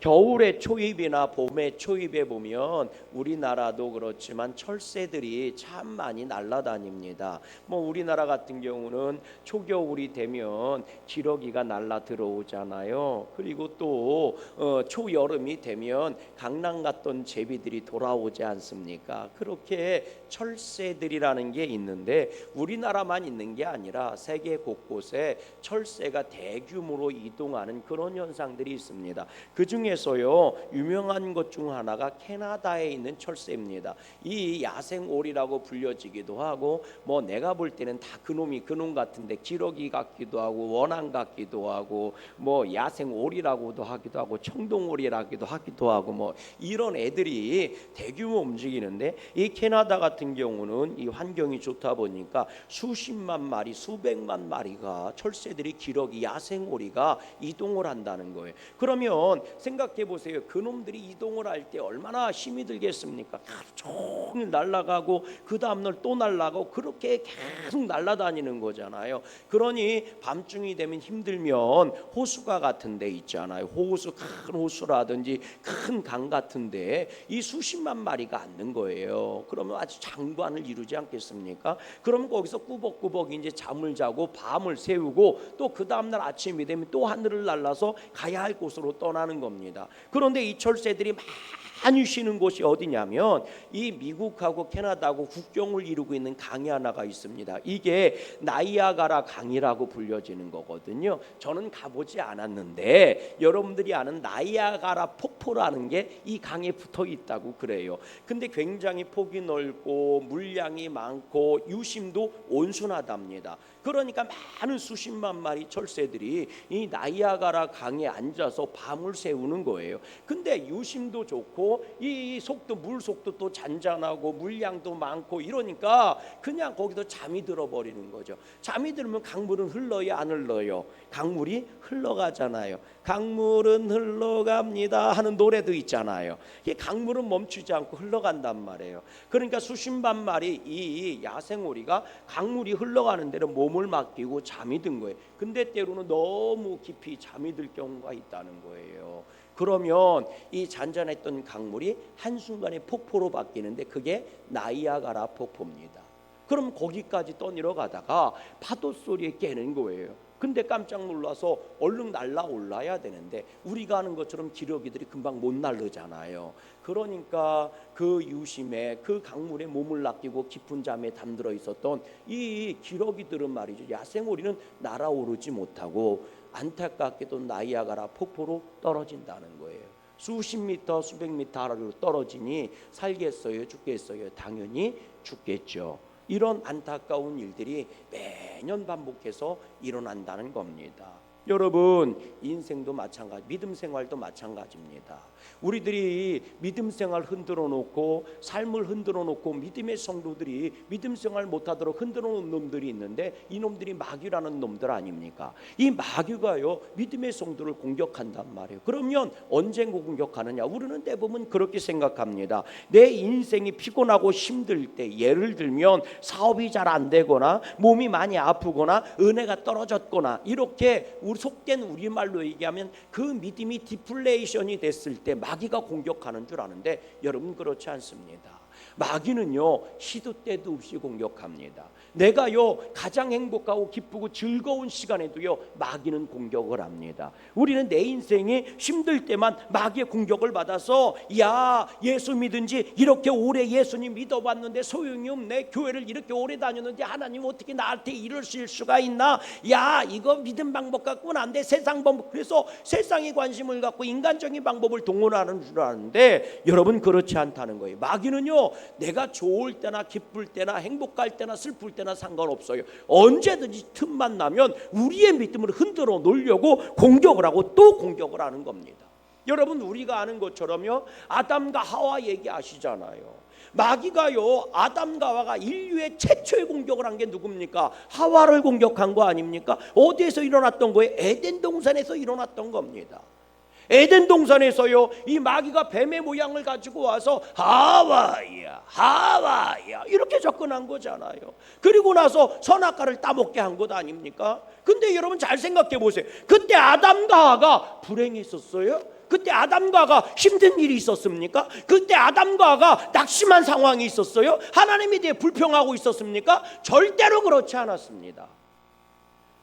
겨울의 초입이나 봄의 초입에 보면 우리나라도 그렇지만 철새들이 참 많이 날아다닙니다. 우리나라 같은 경우는 초겨울이 되면 기러기가 날아 들어오잖아요. 그리고 또 초여름이 되면 강낭 같던 제비들이 돌아오지 않습니까? 그렇게 철새들이라는 게 있는데 우리나라만 있는 게 아니라 세계 곳곳에 철새가 대규모로 이동하는 그런 현상들이 있습니다. 그 중에서요 유명한 것 중 하나가 캐나다에 있는 철새입니다. 이 야생오리라고 불려지기도 하고 내가 볼 때는 다 그놈이 그놈 같은데 기러기 같기도 하고 원앙 같기도 하고 야생오리라고도 하기도 하고 청동오리라기도 하기도 하고 이런 애들이 대규모 움직이는데 이 캐나다 같은 경우는 이 환경이 좋다 보니까 수십만 마리 수백만 마리가 철새들이 기러기 야생오리가 이동을 한다는 거예요. 그러면 생각해 보세요. 그놈들이 이동을 할 때 얼마나 힘이 들겠습니까? 하루 종일 날아가고 그 다음날 또 날아가고 그렇게 계속 날아다니는 거잖아요. 그러니 밤중이 되면 힘들면 호수가 같은 데 있잖아요. 호수, 큰 호수라든지 큰 강 같은 데 이 수십만 마리가 앉는 거예요. 그러면 아주 장관을 이루지 않겠습니까? 그러면 거기서 꾸벅꾸벅 이제 잠을 자고 밤을 새우고 또 그 다음날 아침이 되면 또 하늘을 날아서 가야 할 곳으로 떠나는 겁니다. 그런데 이 철새들이 많이 쉬는 곳이 어디냐면 이 미국하고 캐나다하고 국경을 이루고 있는 강이 하나가 있습니다. 이게 나이아가라 강이라고 불려지는 거거든요. 저는 가보지 않았는데 여러분들이 아는 나이아가라 폭포라는 게 이 강에 붙어 있다고 그래요. 근데 굉장히 폭이 넓고 물량이 많고 유심도 온순하답니다. 그러니까 많은 수십만 마리 철새들이 이 나이아가라 강에 앉아서 밤을 새우는 거예요. 근데 유심도 좋고 이 속도 물 속도 또 잔잔하고 물량도 많고 이러니까 그냥 거기서 잠이 들어버리는 거죠. 잠이 들면 강물은 흘러요 안 흘러요? 강물이 흘러가잖아요. 강물은 흘러갑니다 하는 노래도 있잖아요. 이 강물은 멈추지 않고 흘러간단 말이에요. 그러니까 수십만 마리 이 야생오리가 강물이 흘러가는 대로 몸을 맡기고 잠이 든 거예요. 근데 때로는 너무 깊이 잠이 들 경우가 있다는 거예요. 그러면 이 잔잔했던 강물이 한순간에 폭포로 바뀌는데 그게 나이아가라 폭포입니다. 그럼 거기까지 떠내려가다가 파도 소리에 깨는 거예요. 근데 깜짝 놀라서 얼른 날아올라야 되는데 우리가 하는 것처럼 기러기들이 금방 못 날르잖아요. 그러니까 그 유심에 그 강물에 몸을 낚이고 깊은 잠에 잠들어 있었던 이 기러기들은 말이죠. 야생오리는 날아오르지 못하고 안타깝게도 나이아가라 폭포로 떨어진다는 거예요. 수십 미터 수백 미터 아래로 떨어지니 살겠어요 죽겠어요? 당연히 죽겠죠. 이런 안타까운 일들이 매년 반복해서 일어난다는 겁니다. 여러분 인생도 마찬가지, 믿음 생활도 마찬가지입니다. 우리들이 믿음 생활 흔들어 놓고 삶을 흔들어 놓고 믿음의 성도들이 믿음 생활 못하도록 흔들어 놓은 놈들이 있는데 이 놈들이 마귀라는 놈들 아닙니까? 이 마귀가요 믿음의 성도를 공격한단 말이에요. 그러면 언제 공격하느냐? 우리는 대부분 그렇게 생각합니다. 내 인생이 피곤하고 힘들 때, 예를 들면 사업이 잘 안 되거나 몸이 많이 아프거나 은혜가 떨어졌거나 이렇게 속된 우리말로 얘기하면 그 믿음이 디플레이션이 됐을 때 마귀가 공격하는 줄 아는데 여러분 그렇지 않습니다. 마귀는요 시도 때도 없이 공격합니다. 내가요 가장 행복하고 기쁘고 즐거운 시간에도요 마귀는 공격을 합니다. 우리는 내 인생이 힘들 때만 마귀의 공격을 받아서 야 예수 믿은지 이렇게 오래 예수님 믿어봤는데 소용이 없네. 교회를 이렇게 오래 다녔는데 하나님 어떻게 나한테 이러실 수가 있나. 야 이거 믿음 방법 갖고는 안 돼. 세상 방법. 그래서 세상에 관심을 갖고 인간적인 방법을 동원하는 줄 아는데 여러분 그렇지 않다는 거예요. 마귀는요 내가 좋을 때나 기쁠 때나 행복할 때나 슬플 때나 상관없어요. 언제든지 틈만 나면 우리의 믿음을 흔들어 놓으려고 공격을 하고 또 공격을 하는 겁니다. 여러분 우리가 아는 것처럼요 아담과 하와 얘기하시잖아요. 마귀가요 아담과 하와가 인류의 최초의 공격을 한 게 누굽니까? 하와를 공격한 거 아닙니까? 어디에서 일어났던 거예요? 에덴 동산에서 일어났던 겁니다. 에덴 동산에서요 이 마귀가 뱀의 모양을 가지고 와서 하와야 하와야 이렇게 접근한 거잖아요. 그리고 나서 선악과를 따먹게 한 것 아닙니까? 근데 여러분 잘 생각해 보세요. 그때 아담과 하와가 불행했었어요? 그때 아담과 하와 힘든 일이 있었습니까? 그때 아담과 하와가 낙심한 상황이 있었어요? 하나님에 대해 불평하고 있었습니까? 절대로 그렇지 않았습니다.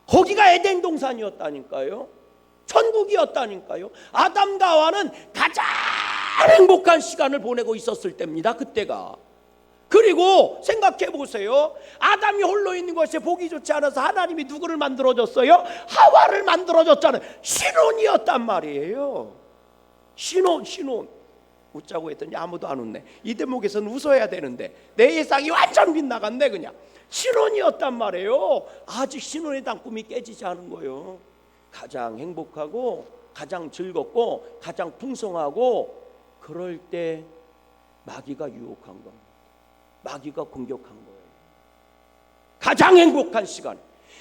거기가 에덴 동산이었다니까요. 천국이었다니까요. 아담과 하와는 가장 행복한 시간을 보내고 있었을 때입니다. 그때가. 그리고 생각해 보세요. 아담이 홀로 있는 것이 보기 좋지 않아서 하나님이 누구를 만들어줬어요? 하와를 만들어줬잖아요. 신혼이었단 말이에요. 신혼. 웃자고 했더니 아무도 안 웃네. 이 대목에서는 웃어야 되는데 내 예상이 완전 빗나갔네. 그냥 신혼이었단 말이에요. 아직 신혼에 대한 꿈이 깨지지 않은 거예요. 가장 행복하고 가장 즐겁고 가장 풍성하고 그럴 때 마귀가 유혹한 겁니다. 마귀가 공격한 거예요. 가장 행복한 시간,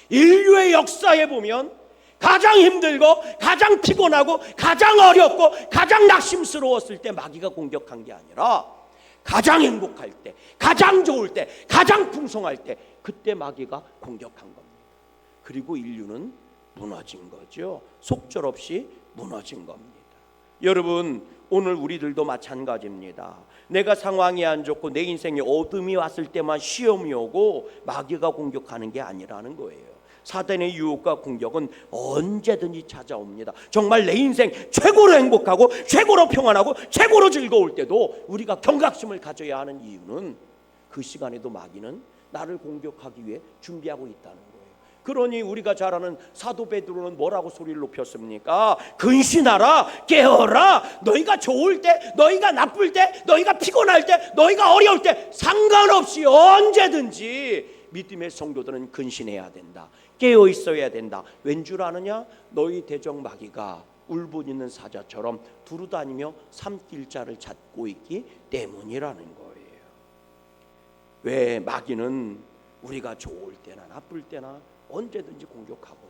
인류의 역사에 보면 가장 힘들고 가장 피곤하고 가장 어렵고 가장 낙심스러웠을 때 마귀가 공격한 게 아니라 가장 행복할 때, 가장 좋을 때, 가장 풍성할 때 그때 마귀가 공격한 겁니다. 그리고 인류는 무너진 거죠. 속절없이 무너진 겁니다. 여러분, 오늘 우리들도 마찬가지입니다. 내가 상황이 안 좋고 내 인생에 어둠이 왔을 때만 시험이 오고 마귀가 공격하는 게 아니라는 거예요. 사단의 유혹과 공격은 언제든지 찾아옵니다. 정말 내 인생 최고로 행복하고 최고로 평안하고 최고로 즐거울 때도 우리가 경각심을 가져야 하는 이유는 그 시간에도 마귀는 나를 공격하기 위해 준비하고 있다는 거예요. 그러니 우리가 잘 아는 사도 베드로는 뭐라고 소리를 높였습니까? 근신하라, 깨어라. 너희가 좋을 때, 너희가 나쁠 때, 너희가 피곤할 때, 너희가 어려울 때 상관없이 언제든지 믿음의 성도들은 근신해야 된다. 깨어 있어야 된다. 왠 줄 아느냐? 너희 대적 마귀가 울분 있는 사자처럼 두루다니며 삼킬 자를 찾고 있기 때문이라는 거예요. 왜? 마귀는 우리가 좋을 때나 나쁠 때나 언제든지 공격하거든요.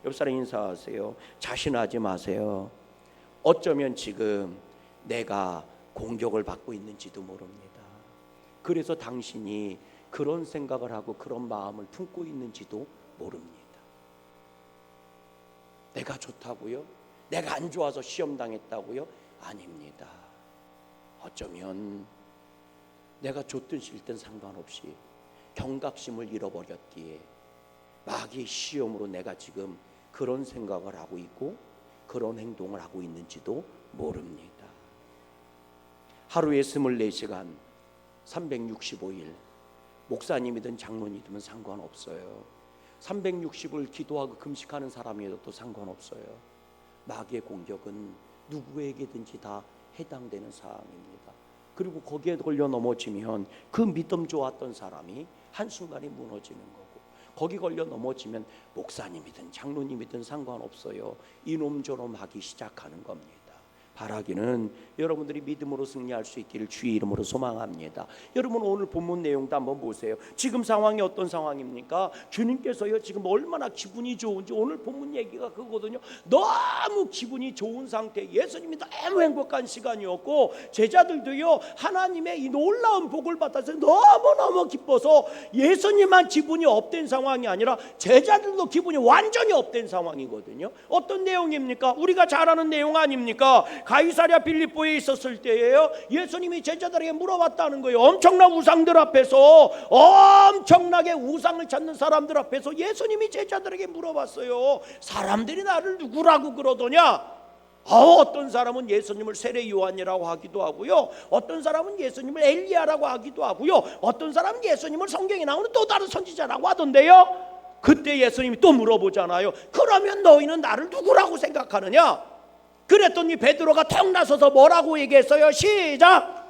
옆 사람 인사하세요. 자신하지 마세요. 어쩌면 지금 내가 공격을 받고 있는지도 모릅니다. 그래서 당신이 그런 생각을 하고 그런 마음을 품고 있는지도 모릅니다. 내가 좋다고요? 내가 안 좋아서 시험 당했다고요? 아닙니다. 어쩌면 내가 좋든 싫든 상관없이 경각심을 잃어버렸기에 마귀의 시험으로 내가 지금 그런 생각을 하고 있고 그런 행동을 하고 있는지도 모릅니다. 하루에 24시간 365일 목사님이든 장로님이든 상관없어요. 360을 기도하고 금식하는 사람이어도 상관없어요. 마귀의 공격은 누구에게든지 다 해당되는 사항입니다. 그리고 거기에 걸려 넘어지면 그 믿음 좋았던 사람이 한순간에 무너지는 거고, 거기 걸려 넘어지면 목사님이든 장로님이든 상관없어요. 이놈 저놈 하기 시작하는 겁니다. 바라기는 여러분들이 믿음으로 승리할 수 있기를 주의 이름으로 소망합니다. 여러분, 오늘 본문 내용도 한번 보세요. 지금 상황이 어떤 상황입니까? 주님께서요 지금 얼마나 기분이 좋은지, 오늘 본문 얘기가 그거거든요. 너무 기분이 좋은 상태, 예수님이 너무 행복한 시간이었고 제자들도요 하나님의 이 놀라운 복을 받아서 너무너무 기뻐서 예수님만 기분이 업된 상황이 아니라 제자들도 기분이 완전히 업된 상황이거든요. 어떤 내용입니까? 우리가 잘 아는 내용 아닙니까? 가이사랴 빌립보에 있었을 때예요. 예수님이 제자들에게 물어봤다는 거예요. 엄청난 우상들 앞에서, 엄청나게 우상을 찾는 사람들 앞에서 예수님이 제자들에게 물어봤어요. 사람들이 나를 누구라고 그러더냐? 어떤 사람은 예수님을 세례 요한이라고 하기도 하고요, 어떤 사람은 예수님을 엘리야라고 하기도 하고요, 어떤 사람은 예수님을 성경에 나오는 또 다른 선지자라고 하던데요. 그때 예수님이 또 물어보잖아요. 그러면 너희는 나를 누구라고 생각하느냐? 그랬더니 베드로가 턱 나서서 뭐라고 얘기했어요? 시작!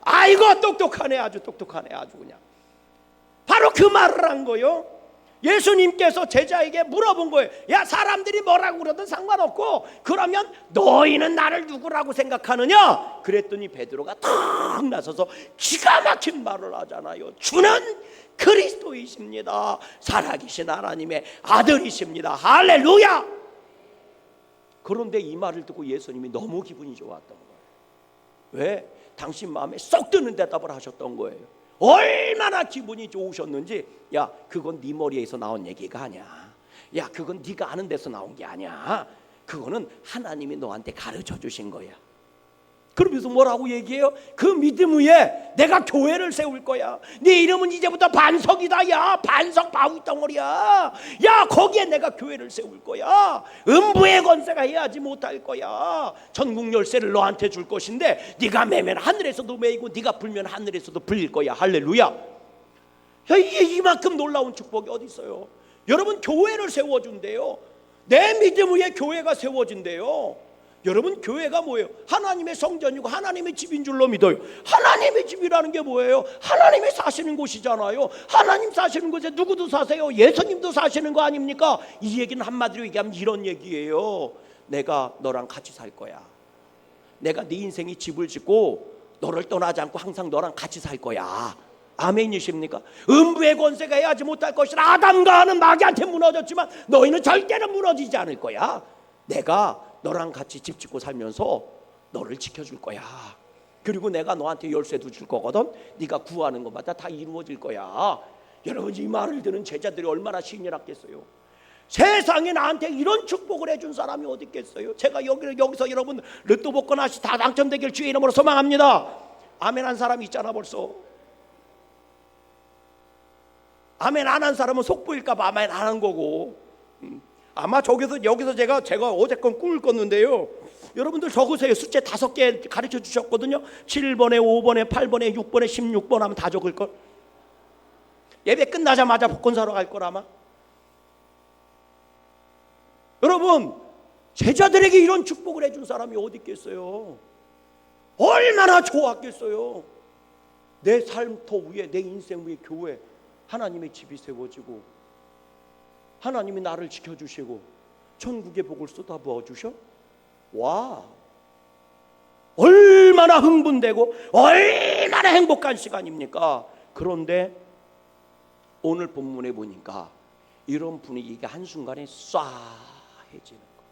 아이고 똑똑하네, 아주 똑똑하네, 아주 그냥. 바로 그 말을 한 거예요. 예수님께서 제자에게 물어본 거예요. 야, 사람들이 뭐라고 그러든 상관없고 그러면 너희는 나를 누구라고 생각하느냐? 그랬더니 베드로가 턱 나서서 기가 막힌 말을 하잖아요. 주는 그리스도이십니다. 살아계신 하나님의 아들이십니다. 할렐루야. 그런데 이 말을 듣고 예수님이 너무 기분이 좋았던 거예요. 왜? 당신 마음에 쏙 드는 대답을 하셨던 거예요. 얼마나 기분이 좋으셨는지, 야, 그건 네 머리에서 나온 얘기가 아니야. 야, 그건 네가 아는 데서 나온 게 아니야. 그거는 하나님이 너한테 가르쳐 주신 거야. 그러면서 뭐라고 얘기해요? 그 믿음 위에 내가 교회를 세울 거야. 네 이름은 이제부터 반석이다. 야, 반석 바위 덩어리야. 야, 거기에 내가 교회를 세울 거야. 음부의 권세가 해야지 못할 거야. 전국 열쇠를 너한테 줄 것인데 네가 매면 하늘에서도 매이고 네가 불면 하늘에서도 불릴 거야. 할렐루야. 야, 이만큼 놀라운 축복이 어디 있어요? 여러분, 교회를 세워준대요. 내 믿음 위에 교회가 세워진대요. 여러분, 교회가 뭐예요? 하나님의 성전이고 하나님의 집인 줄로 믿어요. 하나님의 집이라는 게 뭐예요? 하나님이 사시는 곳이잖아요. 하나님 사시는 곳에 누구도 사세요? 예수님도 사시는 거 아닙니까? 이 얘기는 한마디로 얘기하면 이런 얘기예요. 내가 너랑 같이 살 거야. 내가 네 인생이 집을 짓고 너를 떠나지 않고 항상 너랑 같이 살 거야. 아멘이십니까? 음부의 권세가 해야지 못할 것이라. 아담과 하는 마귀한테 무너졌지만 너희는 절대로 무너지지 않을 거야. 내가 너랑 같이 집 짓고 살면서 너를 지켜줄 거야. 그리고 내가 너한테 열쇠도 줄 거거든. 네가 구하는 것마다 다 이루어질 거야. 여러분, 이 말을 듣는 제자들이 얼마나 신이 났겠어요. 세상에 나한테 이런 축복을 해준 사람이 어디 있겠어요. 제가 여기서 여러분 로또 복권 하시 다 당첨되길 주의 이름으로 소망합니다. 아멘 한 사람이 있잖아 벌써. 아멘 안 한 사람은 속보일까 봐 아멘 안 한 거고. 아마 여기서 제가 어제건 꿈을 꿨는데요. 여러분들 적으세요. 숫자 5개 가르쳐 주셨거든요. 7번에 5번에 8번에 6번에 16번 하면 다 적을걸. 예배 끝나자마자 복권 사러 갈 걸 아마. 여러분, 제자들에게 이런 축복을 해준 사람이 어디 있겠어요. 얼마나 좋았겠어요. 내 삶터 위에, 내 인생 위에 교회, 하나님의 집이 세워지고 하나님이 나를 지켜주시고 천국의 복을 쏟아부어 주셔. 와, 얼마나 흥분되고 얼마나 행복한 시간입니까? 그런데 오늘 본문에 보니까 이런 분위기가 한순간에 쏴해지는 거,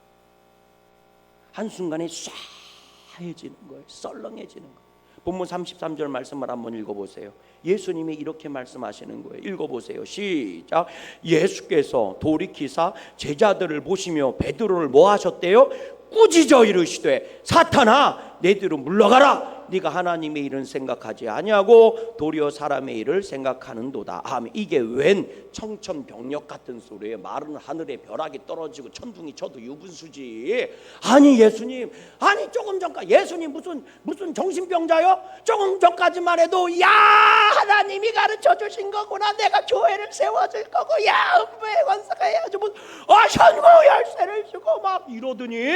한순간에 쏴해지는 거예요. 썰렁해지는 거. 본문 33절 말씀을 한번 읽어보세요. 예수님이 이렇게 말씀하시는 거예요. 읽어보세요. 시작. 예수께서 돌이키사 제자들을 보시며 베드로를 뭐 하셨대요? 꾸짖어 이르시되 사탄아 내 뒤로 물러가라. 네가 하나님의 일은 생각하지 아니하고 도리어 사람의 일을 생각하는도다. 아멘. 이게 웬 청천벽력 같은 소리예요. 말은 하늘에 벼락이 떨어지고 천둥이 쳐도 유분수지. 아니 예수님, 아니 조금 전까지 예수님 무슨 정신병자요? 조금 전까지만 해도 야 하나님이 가르쳐 주신 거구나. 내가 교회를 세워줄 거고 야 음부의 권세가 해야지 뭐 천국 열쇠를 주고 막 이러더니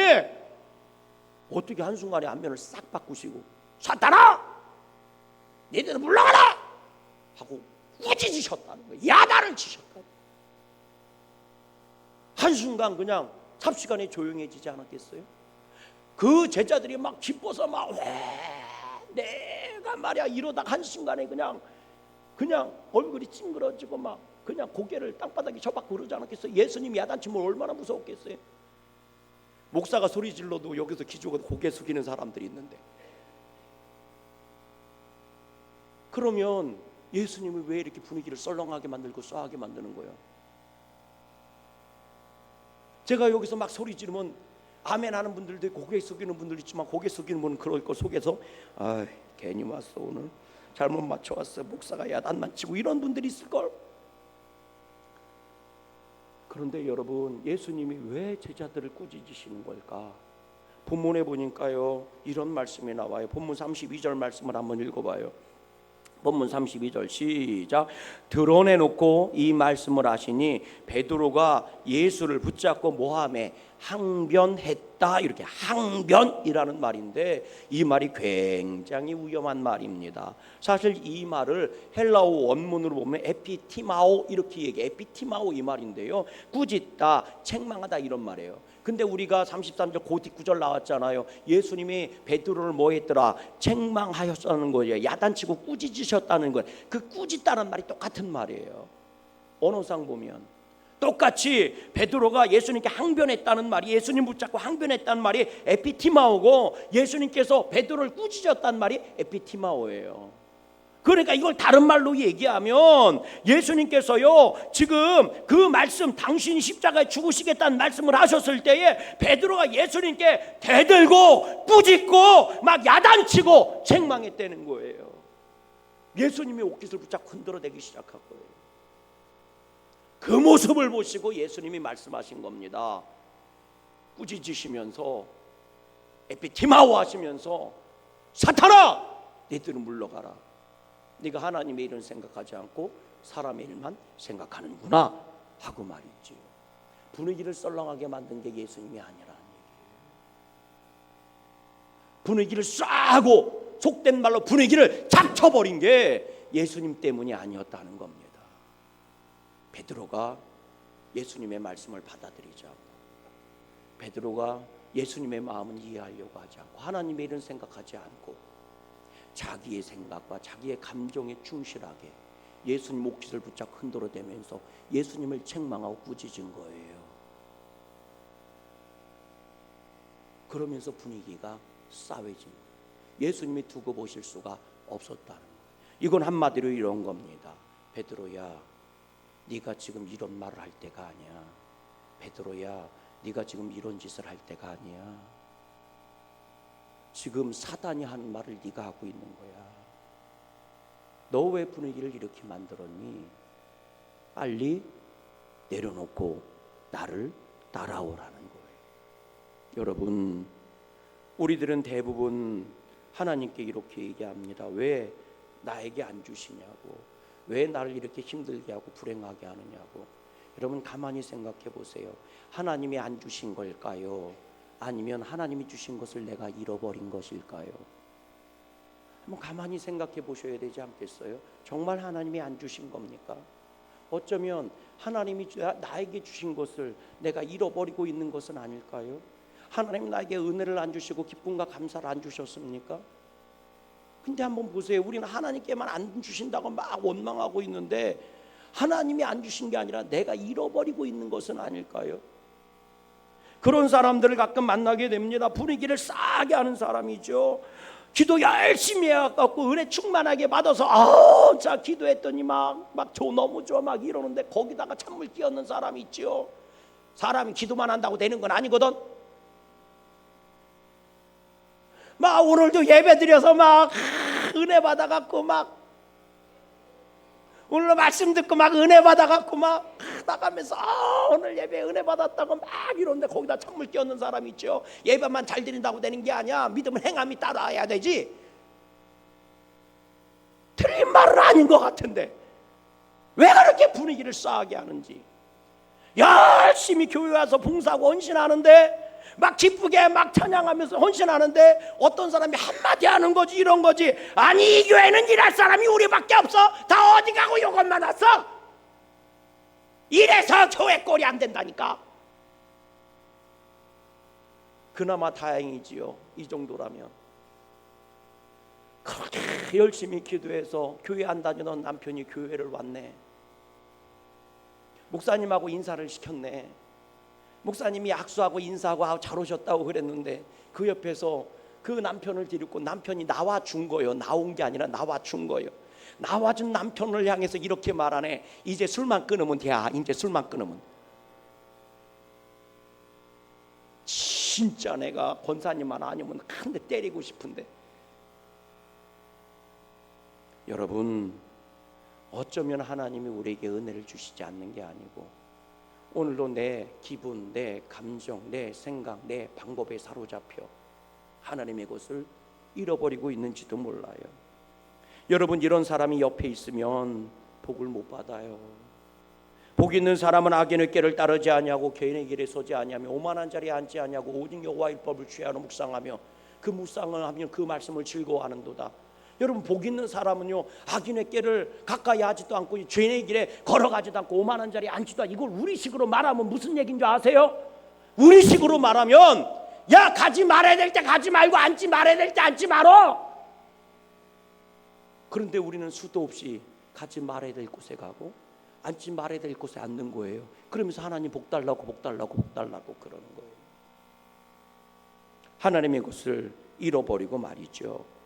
어떻게 한순간에 안면을 싹 바꾸시고 사탄아 너희들은 물러가라 하고 꾸짖으셨다는 거예요. 야단을 치셨다. 한순간 그냥 삽시간에 조용해지지 않았겠어요? 그 제자들이 막 기뻐서 막 내가 말이야 이러다가 한순간에 그냥 얼굴이 찡그러지고 막 그냥 고개를 땅바닥에 처박고 그러지 않았겠어요? 예수님이 야단치면 얼마나 무서웠겠어요? 목사가 소리 질러도 여기서 기죽어 고개 숙이는 사람들이 있는데, 그러면 예수님이 왜 이렇게 분위기를 썰렁하게 만들고 쏴하게 만드는 거예요? 제가 여기서 막 소리 지르면 아멘 하는 분들도 고개 숙이는 분들 있지만 고개 숙이는 분은 그럴 거 속에서 괜히 왔어, 오늘 잘못 맞춰왔어, 목사가 야단만 치고 이런 분들이 있을걸. 그런데 여러분, 예수님이 왜 제자들을 꾸짖으시는 걸까? 본문에 보니까요 이런 말씀이 나와요. 본문 32절 말씀을 한번 읽어봐요. 본문 32절 시작. 드러내놓고 이 말씀을 하시니 베드로가 예수를 붙잡고 모함에 항변했다. 이렇게 항변이라는 말인데 이 말이 굉장히 위험한 말입니다. 사실 이 말을 헬라어 원문으로 보면 에피티마오 이렇게 얘기해. 에피티마오 이 말인데요, 꾸짖다, 책망하다 이런 말이에요. 근데 우리가 33절 그 뒷구절 나왔잖아요. 예수님이 베드로를 뭐 했더라? 책망하셨다는 거예요. 야단치고 꾸짖으셨다는 거예요. 그 꾸짖다는 말이 똑같은 말이에요. 언어상 보면 똑같이 베드로가 예수님께 항변했다는 말이, 예수님 붙잡고 항변했다는 말이 에피티마오고, 예수님께서 베드로를 꾸짖었다는 말이 에피티마오예요. 그러니까 이걸 다른 말로 얘기하면 예수님께서요 지금 그 말씀, 당신이 십자가에 죽으시겠다는 말씀을 하셨을 때에 베드로가 예수님께 대들고 꾸짖고 막 야단치고 책망했다는 거예요. 예수님이 옷깃을 붙잡고 흔들어대기 시작한 거예요. 그 모습을 보시고 예수님이 말씀하신 겁니다. 꾸짖으시면서 에피티마오 하시면서 사탄아 너희들은 물러가라. 네가 하나님의 일은 생각하지 않고 사람의 일만 생각하는구나 하고 말이지요. 분위기를 썰렁하게 만든 게 예수님이 아니라는 얘기예요. 분위기를 쏴하고 속된 말로 분위기를 잡쳐버린 게 예수님 때문이 아니었다는 겁니다. 베드로가 예수님의 말씀을 받아들이지 않고, 베드로가 예수님의 마음은 이해하려고 하지 않고, 하나님의 일은 생각하지 않고 자기의 생각과 자기의 감정에 충실하게 예수님 옷깃을 붙잡고 흔들어대면서 예수님을 책망하고 꾸짖은 거예요. 그러면서 분위기가 싸해진 거예요. 예수님이 두고 보실 수가 없었다는 거예요. 이건 한마디로 이런 겁니다. 베드로야, 네가 지금 이런 말을 할 때가 아니야. 베드로야, 네가 지금 이런 짓을 할 때가 아니야. 지금 사단이 하는 말을 네가 하고 있는 거야. 너 왜 분위기를 이렇게 만들었니? 빨리 내려놓고 나를 따라오라는 거예요. 여러분, 우리들은 대부분 하나님께 이렇게 얘기합니다. 왜 나에게 안 주시냐고, 왜 나를 이렇게 힘들게 하고 불행하게 하느냐고. 여러분 가만히 생각해 보세요. 하나님이 안 주신 걸까요? 아니면 하나님이 주신 것을 내가 잃어버린 것일까요? 한번 가만히 생각해 보셔야 되지 않겠어요? 정말 하나님이 안 주신 겁니까? 어쩌면 하나님이 나에게 주신 것을 내가 잃어버리고 있는 것은 아닐까요? 하나님이 나에게 은혜를 안 주시고 기쁨과 감사를 안 주셨습니까? 근데 한번 보세요. 우리는 하나님께만 안 주신다고 막 원망하고 있는데 하나님이 안 주신 게 아니라 내가 잃어버리고 있는 것은 아닐까요? 그런 사람들을 가끔 만나게 됩니다. 분위기를 싸게 하는 사람이죠. 기도 열심히 해갖고 은혜 충만하게 받아서 자 기도했더니 막 너무 좋아 막 이러는데 거기다가 찬물 끼얹는 사람이 있죠. 사람이 기도만 한다고 되는 건 아니거든. 막 오늘도 예배 드려서 막 은혜 받아갖고 막 오늘 말씀 듣고 막 은혜 받아갖고 막 나가면서 오늘 예배 은혜 받았다고 막 이러는데 거기다 찬물 끼얹는 사람이 있죠. 예배만 잘 드린다고 되는 게 아니야. 믿음은 행함이 따라야 되지. 틀린 말은 아닌 것 같은데 왜 그렇게 분위기를 싸하게 하는지. 열심히 교회 와서 봉사하고 헌신하는데 막 기쁘게 막 찬양하면서 헌신하는데 어떤 사람이 한마디 하는 거지 이런 거지. 아니 이 교회는 일할 사람이 우리밖에 없어. 다 어디 가고 이것만 왔어. 이래서 교회 꼴이 안 된다니까. 그나마 다행이지요. 이 정도라면. 그렇게 열심히 기도해서 교회 안 다니던 남편이 교회를 왔네. 목사님하고 인사를 시켰네. 목사님이 악수하고 인사하고 잘 오셨다고 그랬는데 그 옆에서 그 남편을 데리고 남편이 나와 준 거예요. 나온 게 아니라 나와 준 거예요. 나와 준 남편을 향해서 이렇게 말하네. 이제 술만 끊으면 돼. 이제 술만 끊으면. 진짜 내가 권사님만 아니면 한 대 때리고 싶은데. 여러분, 어쩌면 하나님이 우리에게 은혜를 주시지 않는 게 아니고 오늘도 내 기분, 내 감정, 내 생각, 내 방법에 사로잡혀 하나님의 것을 잃어버리고 있는지도 몰라요. 여러분, 이런 사람이 옆에 있으면 복을 못 받아요. 복 있는 사람은 악인의 꾀를 따르지 아니하고 개인의 길에 서지 아니하며 오만한 자리에 앉지 아니하고 오직 여호와의 율법을 취하여 묵상하며 그 묵상을 하면 그 말씀을 즐거워하는도다. 여러분, 복 있는 사람은요 악인의 꾀를 가까이 하지도 않고 죄인의 길에 걸어가지도 않고 오만한 자리에 앉지도 않고. 이걸 우리식으로 말하면 무슨 얘기인 줄 아세요? 우리식으로 말하면 야 가지 말아야 될 때 가지 말고 앉지 말아야 될 때 앉지 말어. 그런데 우리는 수도 없이 가지 말아야 될 곳에 가고 앉지 말아야 될 곳에 앉는 거예요. 그러면서 하나님 복 달라고 복 달라고 복 달라고 그러는 거예요. 하나님의 것을 잃어버리고 말이죠.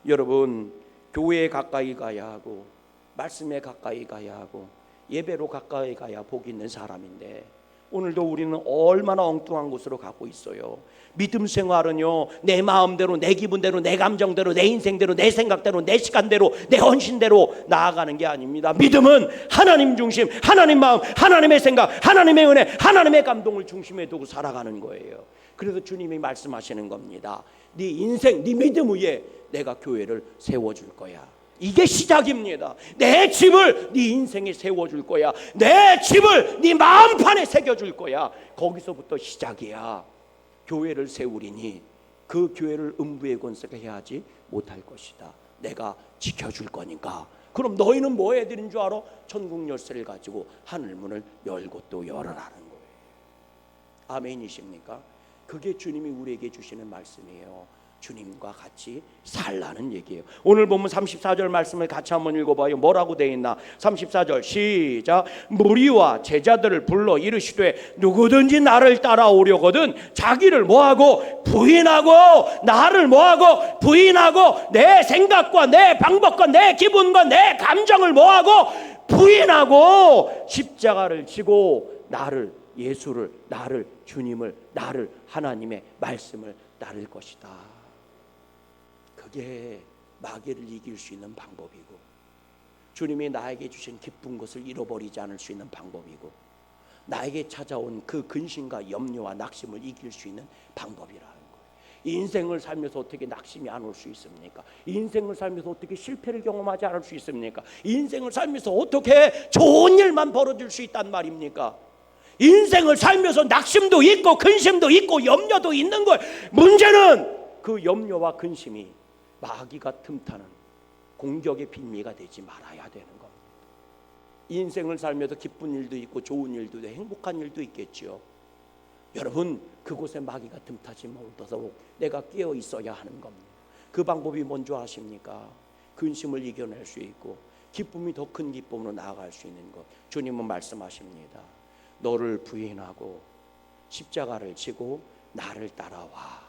여러분, 교회에 가까이 가야 하고 말씀에 가까이 가야 하고 예배로 가까이 가야 복 있는 사람인데 오늘도 우리는 얼마나 엉뚱한 곳으로 가고 있어요. 믿음 생활은요, 내 마음대로, 내 기분대로, 내 감정대로, 내 인생대로, 내 생각대로, 내 시간대로, 내 헌신대로 나아가는 게 아닙니다. 믿음은 하나님 중심, 하나님 마음, 하나님의 생각, 하나님의 은혜, 하나님의 감동을 중심에 두고 살아가는 거예요. 그래서 주님이 말씀하시는 겁니다. 네 인생, 네 믿음 위에 내가 교회를 세워줄 거야. 이게 시작입니다. 내 집을 네 인생에 세워줄 거야. 내 집을 네 마음판에 새겨줄 거야. 거기서부터 시작이야. 교회를 세우리니 그 교회를 음부의 권세가 해하지 못할 것이다. 내가 지켜줄 거니까. 그럼 너희는 뭐 해야 되는 줄 알아? 천국 열쇠를 가지고 하늘문을 열고 또 열어라는 거예요. 아멘이십니까? 그게 주님이 우리에게 주시는 말씀이에요. 주님과 같이 살라는 얘기예요. 오늘 보면 34절 말씀을 같이 한번 읽어봐요. 뭐라고 되어 있나? 34절 시작. 무리와 제자들을 불러 이르시되 누구든지 나를 따라오려거든 자기를 뭐하고 부인하고, 나를 뭐하고 부인하고, 내 생각과 내 방법과 내 기분과 내 감정을 뭐하고 부인하고 십자가를 지고 나를, 예수를, 나를, 주님을, 나를, 하나님의 말씀을 따를 것이다. 그게 마귀를 이길 수 있는 방법이고, 주님이 나에게 주신 기쁜 것을 잃어버리지 않을 수 있는 방법이고, 나에게 찾아온 그 근심과 염려와 낙심을 이길 수 있는 방법이라는 거예요. 이 인생을 살면서 어떻게 낙심이 안 올 수 있습니까? 이 인생을 살면서 어떻게 실패를 경험하지 않을 수 있습니까? 이 인생을 살면서 어떻게 좋은 일만 벌어질 수 있단 말입니까? 인생을 살면서 낙심도 있고 근심도 있고 염려도 있는 거예요. 문제는 그 염려와 근심이 마귀가 틈타는 공격의 빈미가 되지 말아야 되는 겁니다. 인생을 살면서 기쁜 일도 있고 좋은 일도 있고 행복한 일도 있겠죠. 여러분, 그곳에 마귀가 틈타지 못하도록 내가 깨어 있어야 하는 겁니다. 그 방법이 뭔지 아십니까? 근심을 이겨낼 수 있고 기쁨이 더 큰 기쁨으로 나아갈 수 있는 것. 주님은 말씀하십니다. 너를 부인하고 십자가를 지고 나를 따라와.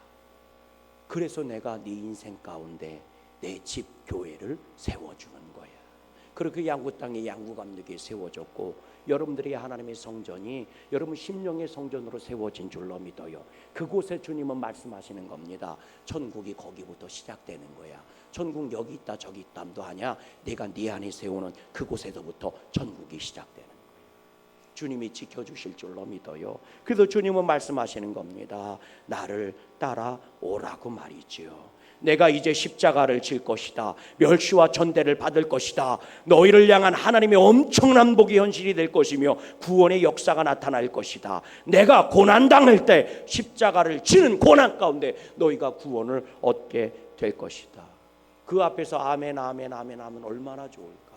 그래서 내가 네 인생 가운데 내 집 교회를 세워주는 거야. 그렇게 양구 땅에 양구 감독이 세워졌고, 여러분들이 하나님의 성전이 여러분 심령의 성전으로 세워진 줄로 믿어요. 그곳에 주님은 말씀하시는 겁니다. 천국이 거기부터 시작되는 거야. 천국 여기 있다 저기 있다도 아니야. 내가 네 안에 세우는 그곳에서부터 천국이 시작되는 거야. 주님이 지켜주실 줄로 믿어요. 그래서 주님은 말씀하시는 겁니다. 나를 따라오라고 말이지요. 내가 이제 십자가를 질 것이다. 멸시와 전대를 받을 것이다. 너희를 향한 하나님의 엄청난 복이 현실이 될 것이며 구원의 역사가 나타날 것이다. 내가 고난당할 때 십자가를 지는 고난 가운데 너희가 구원을 얻게 될 것이다. 그 앞에서 아멘 아멘 아멘 하면 얼마나 좋을까.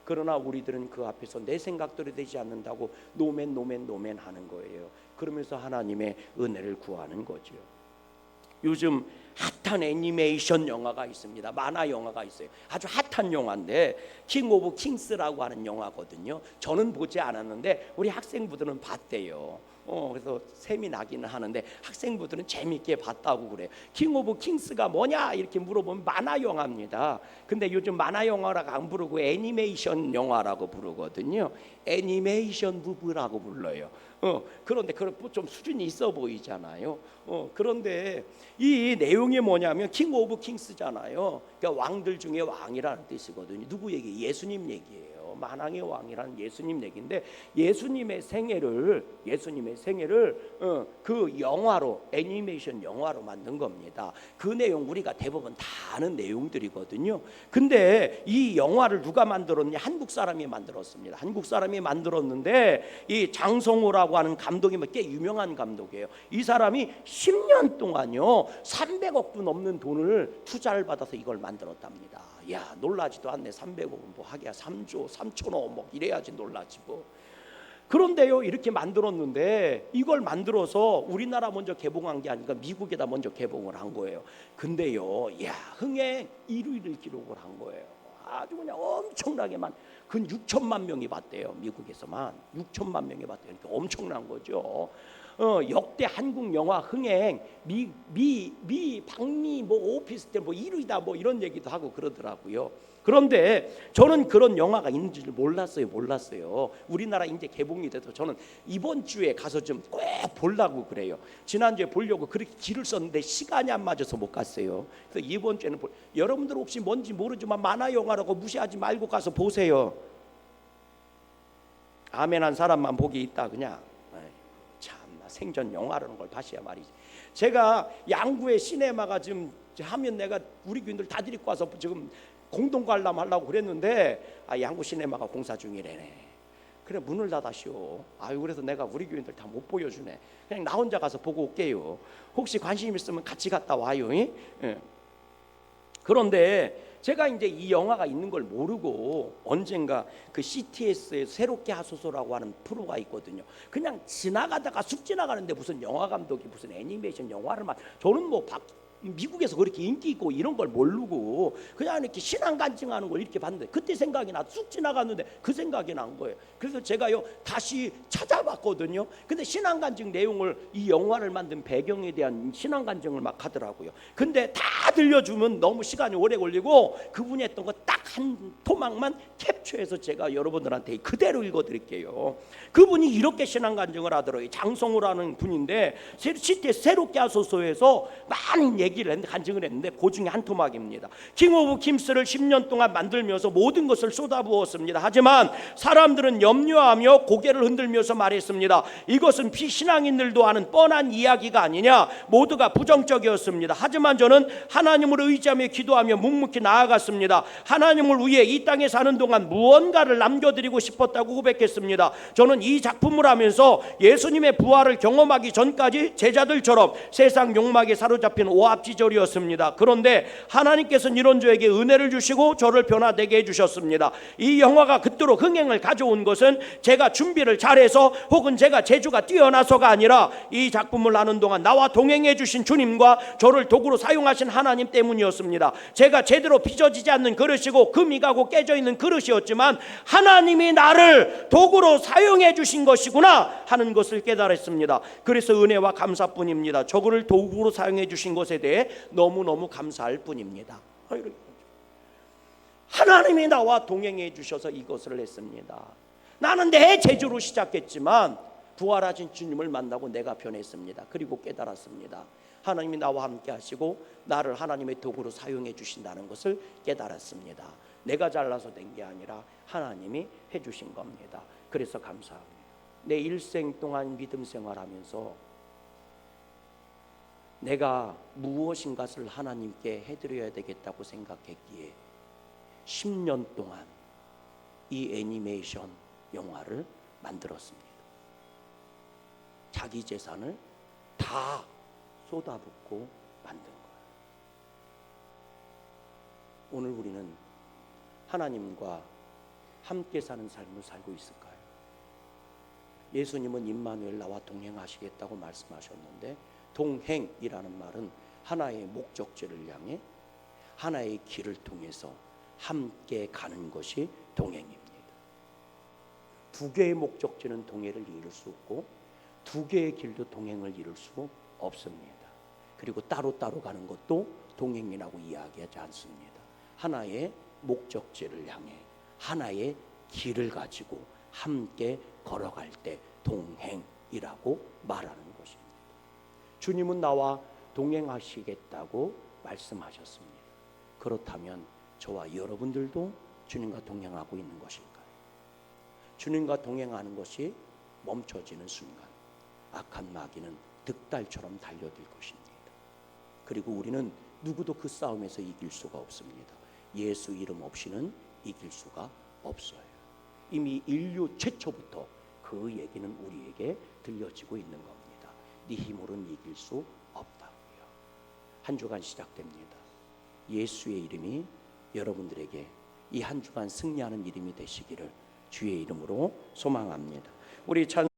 그러나 우리들은 그 앞에서 내 생각대로 되지 않는다고 노멘 하는 거예요. 그러면서 하나님의 은혜를 구하는 거죠. 요즘 핫한 애니메이션 영화가 있습니다. 만화 영화가 있어요. 아주 핫한 영화인데 킹 오브 킹스라고 하는 영화거든요. 저는 보지 않았는데 우리 학생부들은 봤대요. 그래서 셈이 나기는 하는데 학생부들은 재밌게 봤다고 그래요. 킹 오브 킹스가 뭐냐 이렇게 물어보면 만화 영화입니다. 근데 요즘 만화 영화라고 안 부르고 애니메이션 영화라고 부르거든요. 애니메이션 무브라고 불러요. 그런데 좀 수준이 있어 보이잖아요. 그런데 이 내용이 뭐냐면 킹 오브 킹스잖아요. 그러니까 왕들 중에 왕이라는 뜻이거든요. 누구 얘기? 예수님 얘기예요. 만왕의 왕이라는 예수님 얘기인데 예수님의 생애를 그 영화로, 애니메이션 영화로 만든 겁니다. 그 내용 우리가 대부분 다 아는 내용들이거든요. 근데 이 영화를 누가 만들었냐? 한국 사람이 만들었습니다. 한국 사람이 만들었는데 이 장성호라고 하는 감독이 꽤 유명한 감독이에요. 이 사람이 10년 동안요 300억도 넘는 돈을 투자를 받아서 이걸 만들었답니다. 야, 놀라지도 않네. 300억은 뭐 하기야 3조 3천억 뭐 이래야지 놀라지 뭐. 그런데요 이렇게 만들었는데 이걸 만들어서 우리나라 먼저 개봉한 게 아니라 미국에다 먼저 개봉을 한 거예요. 근데요, 야, 흥행 1위를 기록을 한 거예요. 아주 그냥 엄청나게만 근 6천만 명이 봤대요. 미국에서만 6천만 명이 봤대요. 그러니까 엄청난 거죠. 역대 한국 영화 흥행 미 박미 뭐 오피스텔 뭐 1위다 뭐 이런 얘기도 하고 그러더라고요. 그런데 저는 그런 영화가 있는지를 몰랐어요. 우리나라 이제 개봉이 돼서 저는 이번 주에 가서 좀 꼭 보려고 그래요. 지난주에 보려고 그렇게 길을 썼는데 시간이 안 맞아서 못 갔어요. 그래서 이번 주에는 여러분들 혹시 뭔지 모르지만 만화 영화라고 무시하지 말고 가서 보세요. 아멘한 사람만 복이 있다 그냥. 참나 생전 영화라는 걸 봐셔야 말이지. 제가 양구의 시네마가 지금 하면 내가 우리 교인들 다 데리고 와서 지금 공동 관람하려고 그랬는데 양구 시네마가 공사 중이래네. 그래 문을 닫았쇼. 그래서 내가 우리 교인들 다 못 보여주네. 그냥 나 혼자 가서 보고 올게요. 혹시 관심 있으면 같이 갔다 와요. 예? 그런데 제가 이제 이 영화가 있는 걸 모르고 언젠가 그 CTS에 새롭게 하소서라고 하는 프로가 있거든요. 그냥 지나가다가 쑥 지나가는데 무슨 영화 감독이 무슨 애니메이션 영화를 저는 뭐 미국에서 그렇게 인기 있고 이런 걸 모르고 그냥 이렇게 신앙 간증하는 걸 이렇게 봤는데 그때 생각이 나 쑥 지나갔는데 그 생각이 난 거예요. 그래서 제가요 다시 찾아봤거든요. 근데 신앙 간증 내용을 이 영화를 만든 배경에 대한 신앙 간증을 막 하더라고요. 근데 다 들려주면 너무 시간이 오래 걸리고 그분이 했던 거 딱 한 토막만 캡처해서 제가 여러분들한테 그대로 읽어드릴게요. 그분이 이렇게 신앙 간증을 하더라고요. 장성우라는 분인데 새롭게 하소서에서 많은 얘기를 했는데 간증을 했는데 그 중에 한 토막입니다. 킹 오브 킴스를 10년 동안 만들면서 모든 것을 쏟아부었습니다. 하지만 사람들은 염려하며 고개를 흔들면서 말했습니다. 이것은 비신앙인들도 아는 뻔한 이야기가 아니냐. 모두가 부정적이었습니다. 하지만 저는 하나님을 의지하며 기도하며 묵묵히 나아갔습니다. 하나님을 위해 이 땅에 사는 동안 무언가를 남겨드리고 싶었다고 고백했습니다. 저는 이 작품을 하면서 예수님의 부활을 경험하기 전까지 제자들처럼 세상 욕망에 사로잡힌 오합지졸이었습니다. 그런데 하나님께서는 이런 저에게 은혜를 주시고 저를 변화되게 해주셨습니다. 이 영화가 그토록 흥행을 가져온 것은 제가 준비를 잘해서 혹은 제가 재주가 뛰어나서가 아니라 이 작품을 하는 동안 나와 동행해 주신 주님과 저를 도구로 사용하신 하나님 때문이었습니다. 제가 제대로 빚어지지 않는 그릇이고 금이 가고 깨져 있는 그릇이었지만 하나님이 나를 도구로 사용해 주신 것이구나 하는 것을 깨달았습니다. 그래서 은혜와 감사뿐입니다. 저를 도구로 사용해 주신 것에 대해 너무너무 감사할 뿐입니다. 하나님이 나와 동행해 주셔서 이것을 했습니다. 나는 내 재주로 시작했지만 부활하신 주님을 만나고 내가 변했습니다. 그리고 깨달았습니다. 하나님이 나와 함께 하시고 나를 하나님의 도구로 사용해 주신다는 것을 깨달았습니다. 내가 잘나서 된 게 아니라 하나님이 해주신 겁니다. 그래서 감사합니다. 내 일생 동안 믿음 생활하면서 내가 무엇인가를 하나님께 해드려야 되겠다고 생각했기에 10년 동안 이 애니메이션 영화를 만들었습니다. 자기 재산을 다 쏟아붓고 만든 거예요. 오늘 우리는 하나님과 함께 사는 삶을 살고 있을까요? 예수님은 임마누엘 나와 동행하시겠다고 말씀하셨는데 동행이라는 말은 하나의 목적지를 향해 하나의 길을 통해서 함께 가는 것이 동행입니다. 두 개의 목적지는 동행을 이룰 수 없고 두 개의 길도 동행을 이룰 수 없습니다. 그리고 따로따로 가는 것도 동행이라고 이야기하지 않습니다. 하나의 목적지를 향해 하나의 길을 가지고 함께 걸어갈 때 동행이라고 말하는 것입니다. 주님은 나와 동행하시겠다고 말씀하셨습니다. 그렇다면 저와 여러분들도 주님과 동행하고 있는 것일까요? 주님과 동행하는 것이 멈춰지는 순간 악한 마귀는 득달처럼 달려들 것입니다. 그리고 우리는 누구도 그 싸움에서 이길 수가 없습니다. 예수 이름 없이는 이길 수가 없어요. 이미 인류 최초부터 그 얘기는 우리에게 들려지고 있는 겁니다. 네 힘으로는 이길 수 없다고요. 한 주간 시작됩니다. 예수의 이름이 여러분들에게 이 한 주간 승리하는 이름이 되시기를 주의 이름으로 소망합니다. 우리 찬